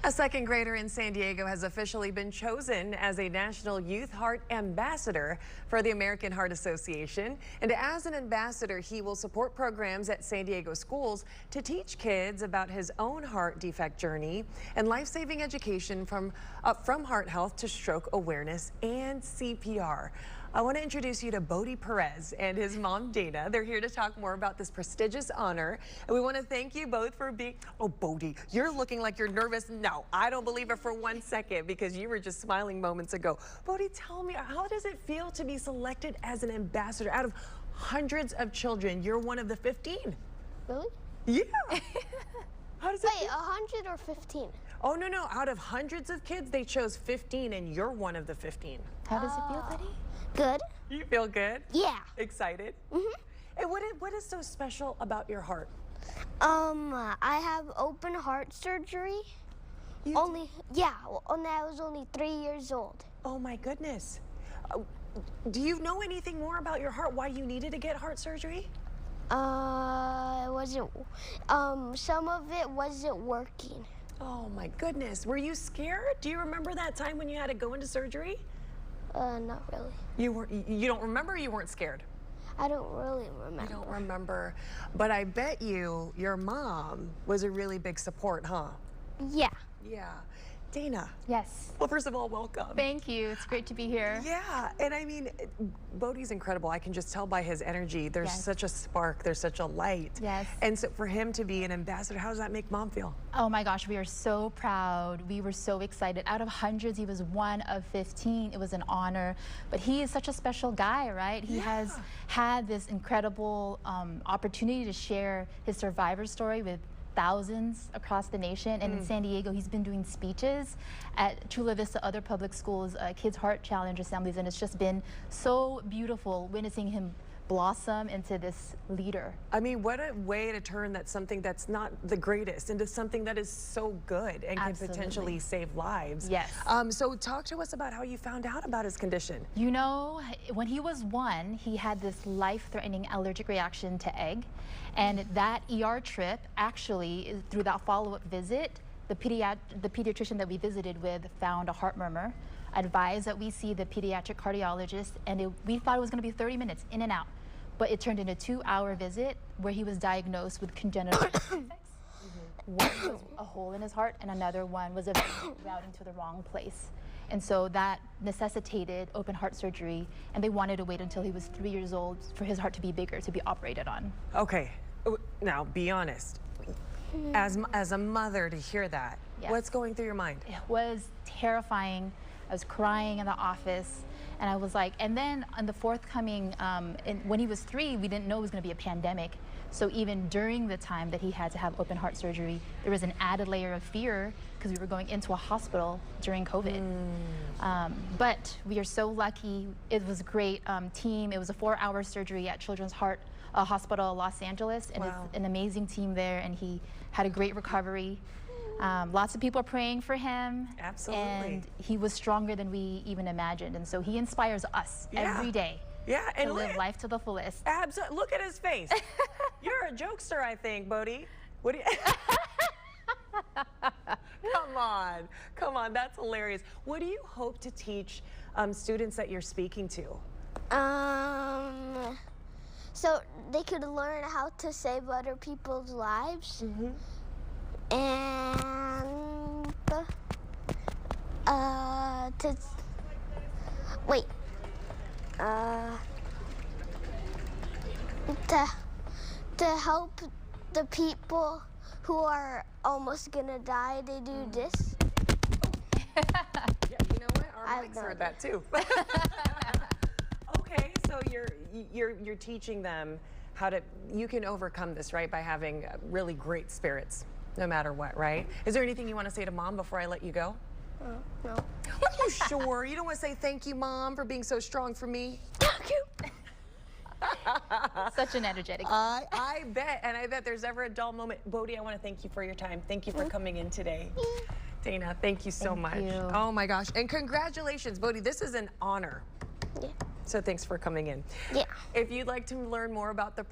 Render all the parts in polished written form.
A second grader in San Diego has officially been chosen as a National Youth Heart Ambassador for the American Heart Association. And as an ambassador, he will support programs at San Diego schools to teach kids about his own heart defect journey and life-saving education from heart health to stroke awareness and CPR. I want to introduce you to Bodie Perez and his mom, Dana. They're here to talk more about this prestigious honor. And we want to thank you both for being... Oh, Bodie, you're looking like you're nervous. No, I don't believe it for 1 second because you were just smiling moments ago. Bodie, tell me, how does it feel to be selected as an ambassador? Out of hundreds of children, you're one of the 15. Really? Yeah. How does it Wait, feel? 100 or 15? Oh, no. Out of hundreds of kids, they chose 15, and you're one of the 15. How does it feel, Betty? Good. You feel good? Yeah. Excited? And what is so special about your heart? I have open heart surgery. When I was only 3 years old. Oh my goodness. Do you know anything more about your heart, why you needed to get heart surgery? It wasn't, some of it wasn't working. Oh my goodness. Were you scared? Do you remember that time when you had to go into surgery? Not really. You don't remember, or you weren't scared? I don't really remember. You don't remember, but I bet your mom was a really big support, huh? Yeah. Yeah. Dana. Yes. Well, first of all, welcome. Thank you. It's great to be here. Yeah, and I mean, Bodie's incredible. I can just tell by his energy. There's such a spark. There's such a light. Yes. And so for him to be an ambassador, how does that make Mom feel? Oh my gosh, we are so proud. We were so excited. Out of hundreds, he was one of 15. It was an honor. But he is such a special guy, right? He has had this incredible opportunity to share his survivor story with thousands across the nation, and in San Diego he's been doing speeches at Chula Vista, other public schools, Kids Heart Challenge assemblies, and it's just been so beautiful witnessing him blossom into this leader. I mean, what a way to turn something that's not the greatest into something that is so good and can potentially save lives. Yes. So talk to us about how you found out about his condition. You know, when he was 1, he had this life-threatening allergic reaction to egg, and that ER trip, actually, through that follow-up visit, the pediatrician that we visited with found a heart murmur, advised that we see the pediatric cardiologist, and we thought it was going to be 30 minutes in and out, but it turned into a 2-hour visit where he was diagnosed with congenital defects. One was a hole in his heart, and another one was a routing to the wrong place. And so that necessitated open heart surgery, and they wanted to wait until he was 3 years old for his heart to be bigger, to be operated on. Okay, now be honest. As a mother, to hear that, what's going through your mind? It was terrifying. I was crying in the office, and I was like, and then on the forthcoming, when he was 3, we didn't know it was going to be a pandemic. So even during the time that he had to have open heart surgery, there was an added layer of fear because we were going into a hospital during COVID. But we are so lucky. It was a great team. It was a 4-hour surgery at Children's Heart Hospital, Los Angeles, and it's an amazing team there, and he had a great recovery. Lots of people are praying for him. Absolutely. And he was stronger than we even imagined. And so he inspires us every day and to live life to the fullest. Absolutely. Look at his face. You're a jokester, I think, Bodie. What do you... Come on, that's hilarious. What do you hope to teach students that you're speaking to? So they could learn how to save other people's lives. And to help the people who are almost gonna die, they do this. Yeah, you know what? Our mics heard that too. Okay, so you're teaching them how you can overcome this, right, by having really great spirits, no matter what, right? Is there anything you want to say to Mom before I let you go? No. Are you sure? You don't want to say thank you, Mom, for being so strong for me? Thank you. Such an energetic. I bet, and I bet there's ever a dull moment. Bodie, I want to thank you for your time. Thank you for coming in today. Dana, thank you so much. You. Oh my gosh, and congratulations, Bodie. This is an honor. Yeah. So thanks for coming in. Yeah. If you'd like to learn more about the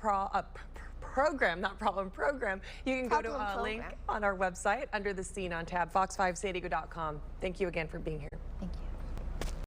program, not problem, program, you can go to a link on our website under the Scene on tab, fox5sandiego.com. Thank you again for being here. Thank you.